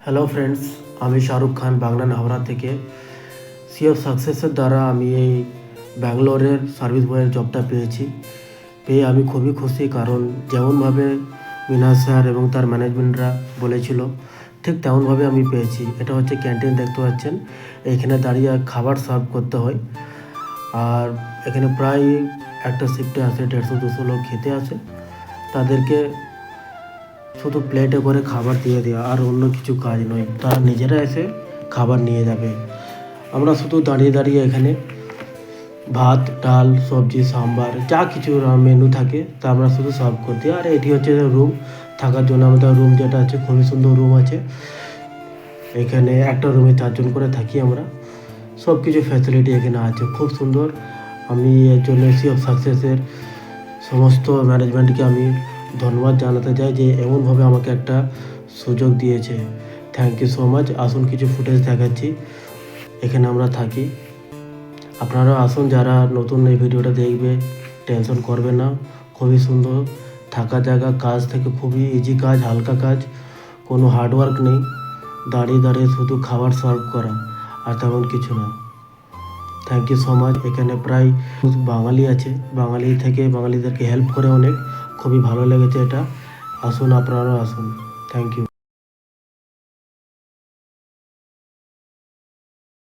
Hello friends, আমি শাহরুখ খান বাংলা হাওড়া থেকে। CF সাকসেসের দ্বারা আমি এই ব্যাঙ্গালোরের সার্ভিস বয়ের জবটা পেয়ে আমি খুবই খুশি। কারণ যেমনভাবে মিনাজ স্যার এবং তার ম্যানেজমেন্টরা বলেছিল ঠিক তেমনভাবে আমি পেয়েছি। এটা হচ্ছে ক্যান্টিন, দেখতে পাচ্ছেন। এখানে দাঁড়িয়ে খাবার সার্ভ করতে হয়। আর এখানে প্রায় একটা শিফটে আসে 150-200 লোক খেতে আসে। তাদেরকে শুধু প্লেটে করে খাবার দিয়ে দেওয়া, আর অন্য কিছু কাজ নয়। তারা নিজেরা এসে খাবার নিয়ে যাবে। আমরা শুধু দাঁড়িয়ে দাঁড়িয়ে এখানে ভাত, ডাল, সবজি, সাম্বার যা কিছু মেনু থাকে তা আমরা শুধু সার্ভ করে দিই। আর এটি হচ্ছে রুম, থাকার জন্য আমাদের রুম যেটা আছে, খুবই সুন্দর রুম আছে। এখানে একটা রুমে 4 জন করে থাকি আমরা। সব কিছু ফ্যাসিলিটি এখানে আছে, খুব সুন্দর। আমি এর জন্য সিএফ সাকসেসের সমস্ত ম্যানেজমেন্টকে আমি ধন্যবাদ জানাতে চাই যে এমনভাবে আমাকে একটা সুযোগ দিয়েছে। Thank you so much. আসুন কিছু ফুটেজ দেখাচ্ছি। এখানে আমরা থাকি, আপনারাও আসুন। যারা নতুন এই ভিডিওটা দেখবে, টেনশন করবে না। খুবই সুন্দর থাকার জায়গা, কাজ থেকে খুবই ইজি কাজ, হালকা কাজ, কোনো হার্ডওয়ার্ক নেই। দাঁড়িয়ে দাঁড়িয়ে শুধু খাবার সার্ভ করা, আর তেমন কিছু না। Thank you so much. এখানে প্রায় বাঙালি আছে, বাঙালিদেরকে হেল্প করে অনেক, খুবই ভালো লেগেছে এটা। আসুন, আপনারাও আসুন। Thank you.